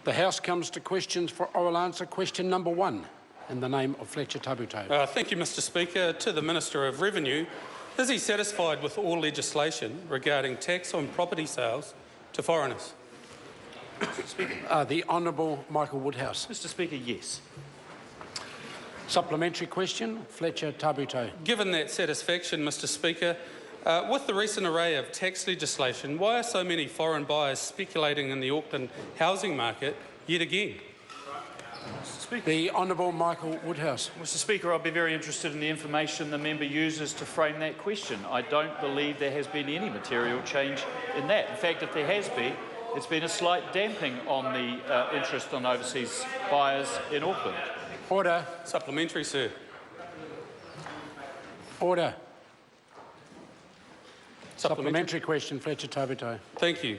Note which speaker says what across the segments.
Speaker 1: The House comes to questions for oral answer. Question number 1, in the name of Fletcher Tabuteau.
Speaker 2: Thank you, Mr Speaker. To the Minister of Revenue, is he satisfied with all legislation regarding tax on property sales to foreigners?
Speaker 1: The Honourable Michael Woodhouse.
Speaker 3: Mr Speaker, yes.
Speaker 1: Supplementary question, Fletcher Tabuteau.
Speaker 2: Given that satisfaction, Mr Speaker, with the recent array of tax legislation, why are so many foreign buyers speculating in the Auckland housing market yet again?
Speaker 1: The Honourable Michael Woodhouse.
Speaker 3: Mr Speaker, I'd be very interested in the information the member uses to frame that question. I don't believe there has been any material change in that. In fact, if there has been, it's been a slight damping on the interest on overseas buyers in Auckland.
Speaker 1: Order.
Speaker 2: Supplementary, sir.
Speaker 1: Order. Supplementary question, Fletcher Tabuteau.
Speaker 2: Thank you.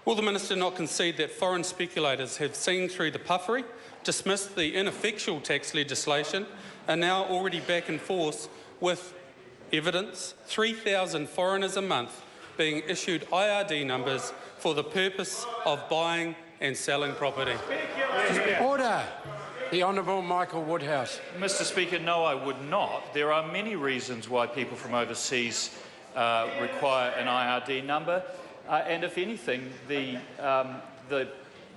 Speaker 2: Will the Minister not concede that foreign speculators have seen through the puffery, dismissed the ineffectual tax legislation, and now already back in force with evidence 3,000 foreigners a month being issued IRD numbers for the purpose of buying and selling property?
Speaker 1: Order. The Honourable Michael Woodhouse.
Speaker 3: Mr Speaker, no, I would not. There are many reasons why people from overseas require an IRD number, and if anything, the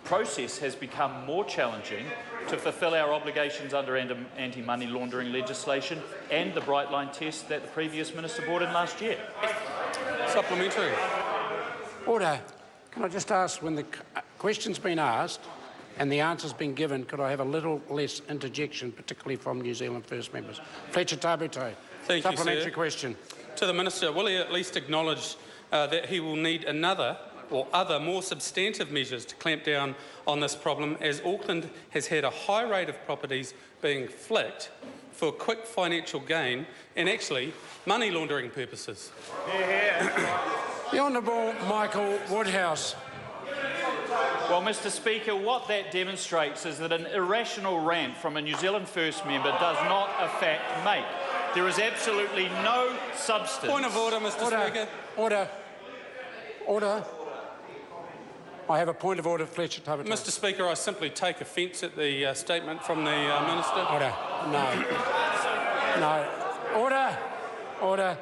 Speaker 3: process has become more challenging to fulfil our obligations under anti-money laundering legislation and the bright line test that the previous minister brought in last year.
Speaker 2: Supplementary.
Speaker 1: Order. Can I just ask, when the question's been asked and the answer's been given, could I have a little less interjection, particularly from New Zealand First members? Fletcher Tabuteau.
Speaker 2: Thank you,
Speaker 1: Supplementary
Speaker 2: sir.
Speaker 1: question.
Speaker 2: To the Minister, will he at least acknowledge that he will need another or other more substantive measures to clamp down on this problem, as Auckland has had a high rate of properties being flicked for quick financial gain and actually money laundering purposes?
Speaker 1: The Honourable Michael Woodhouse.
Speaker 3: Well, Mr Speaker, what that demonstrates is that an irrational rant from a New Zealand First member does not a fact make. There is absolutely no substance.
Speaker 2: Point of order, Mr Speaker.
Speaker 1: Order. Order. I have a point of order, Fletcher Tabuteau.
Speaker 2: Mr Speaker, I simply take offence at the statement from the Minister.
Speaker 1: Order. No. No. Order. Order.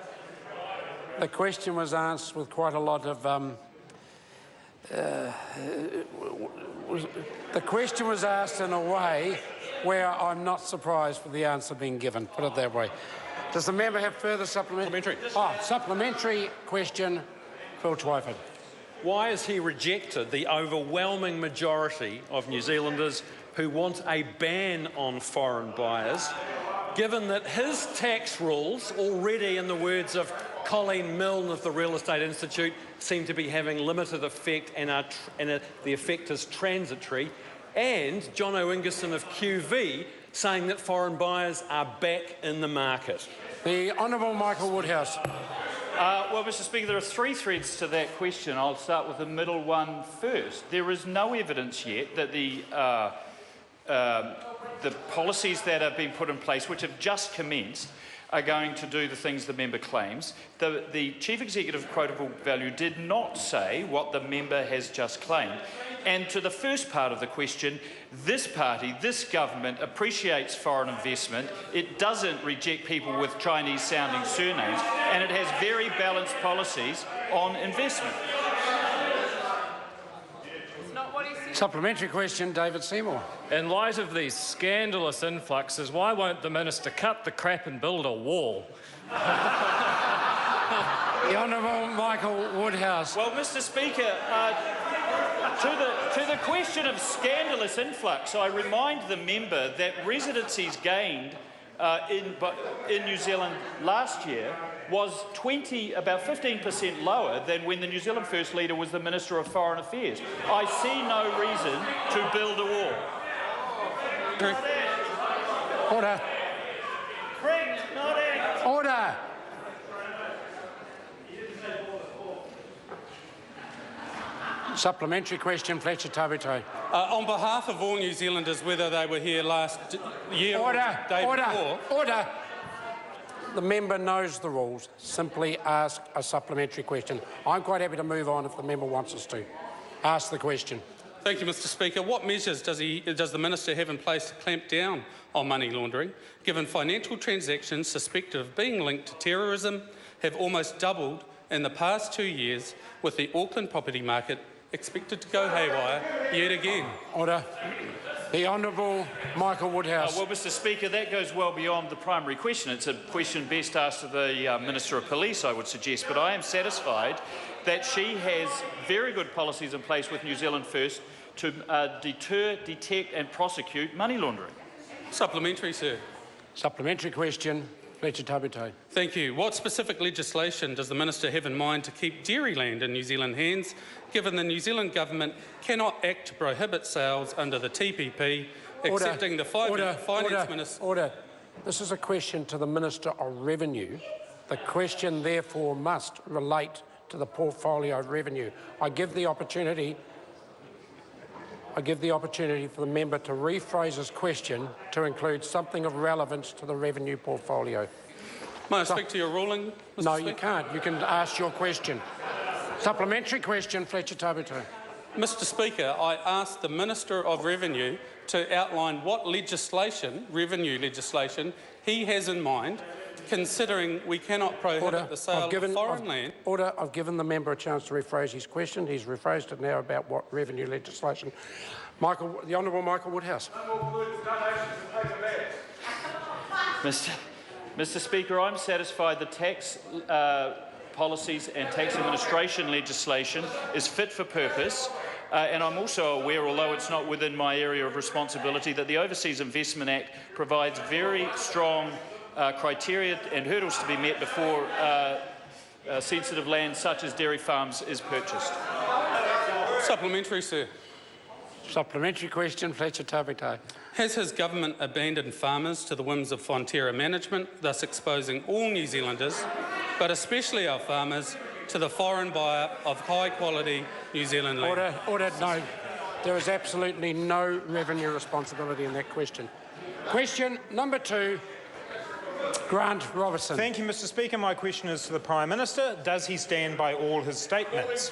Speaker 1: The question was asked with quite a lot of... the question was asked in a way where I'm not surprised with the answer being given, put it that way. Does the member have further supplementary? Supplementary question, Phil Twyford.
Speaker 4: Why has he rejected the overwhelming majority of New Zealanders who want a ban on foreign buyers, given that his tax rules, already in the words of Colleen Milne of the Real Estate Institute, seem to be having limited effect and the effect is transitory, and John O'Ingerson of QV saying that foreign buyers are back in the market?
Speaker 1: The Honourable Michael Woodhouse.
Speaker 3: Well, Mr Speaker, there are three threads to that question. I'll start with the middle one first. There is no evidence yet that the policies that have been put in place, which have just commenced, are going to do the things the member claims. The Chief Executive of Quotable Value did not say what the member has just claimed. And to the first part of the question, this party, this government, appreciates foreign investment. It doesn't reject people with Chinese-sounding surnames, and it has very balanced policies on investment.
Speaker 1: Supplementary question, David Seymour.
Speaker 5: In light of these scandalous influxes, why won't the Minister cut the crap and build a wall?
Speaker 1: The Honourable Michael Woodhouse.
Speaker 3: Well, Mr Speaker, to the question of scandalous influx, I remind the member that residencies gained in New Zealand last year was about 15% lower than when the New Zealand First Leader was the Minister of Foreign Affairs. I see no reason to build a wall.
Speaker 1: Order. Order. Supplementary question, Fletcher Tabuteau.
Speaker 2: On behalf of all New Zealanders, whether they were here last year or the day before...
Speaker 1: Order! The member knows the rules. Simply ask a supplementary question. I'm quite happy to move on if the member wants us to. Ask the question.
Speaker 2: Thank you, Mr Speaker. What measures does the Minister have in place to clamp down on money laundering, given financial transactions suspected of being linked to terrorism have almost doubled in the past 2 years, with the Auckland property market expected to go haywire yet again?
Speaker 1: Order. The Honourable Michael Woodhouse.
Speaker 3: Well, Mr Speaker, that goes well beyond the primary question. It's a question best asked to the Minister of Police, I would suggest, but I am satisfied that she has very good policies in place with New Zealand First to deter, detect and prosecute money laundering.
Speaker 2: Supplementary, sir.
Speaker 1: Supplementary question, Fletcher Tabuteau.
Speaker 2: Thank you. What specific legislation does the Minister have in mind to keep dairyland in New Zealand hands, given the New Zealand Government cannot act to prohibit sales under the TPP, accepting the Finance Minister?
Speaker 1: Order. This is a question to the Minister of Revenue. The question, therefore, must relate to the portfolio of revenue. I give the opportunity for the member to rephrase his question to include something of relevance to the revenue portfolio.
Speaker 2: May I speak to your ruling, Mr.
Speaker 1: No,
Speaker 2: Speaker?
Speaker 1: you can't. You can ask your question. Supplementary question, Fletcher Tabuteau.
Speaker 2: Mr Speaker, I asked the Minister of Revenue to outline what legislation, revenue legislation, he has in mind, considering we cannot prohibit the sale of foreign land.
Speaker 1: Order. I've given the member a chance to rephrase his question. He's rephrased it now about what revenue legislation. The Honourable Michael Woodhouse.
Speaker 3: Mr Speaker, I'm satisfied the tax policies and tax administration legislation is fit for purpose. And I'm also aware, although it's not within my area of responsibility, that the Overseas Investment Act provides very strong criteria and hurdles to be met before sensitive land such as dairy farms is purchased.
Speaker 2: Supplementary, sir.
Speaker 1: Supplementary question, Fletcher Tabuteau.
Speaker 2: Has his government abandoned farmers to the whims of Fonterra management, thus exposing all New Zealanders, but especially our farmers, to the foreign buyer of high-quality New Zealand land?
Speaker 1: Order. No. There is absolutely no revenue responsibility in that question. Question number 2. Grant Robertson.
Speaker 6: Thank you, Mr Speaker. My question is to the Prime Minister. Does he stand by all his statements?